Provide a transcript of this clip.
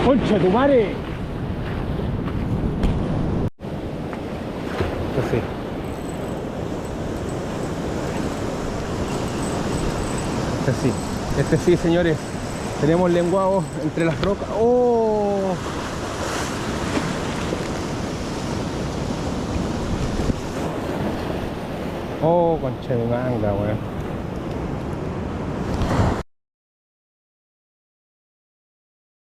¡Concha tu madre! Así. Sí. Este sí, señores. Tenemos lenguados entre las rocas. ¡Oh! Oh, concha de manga, weón.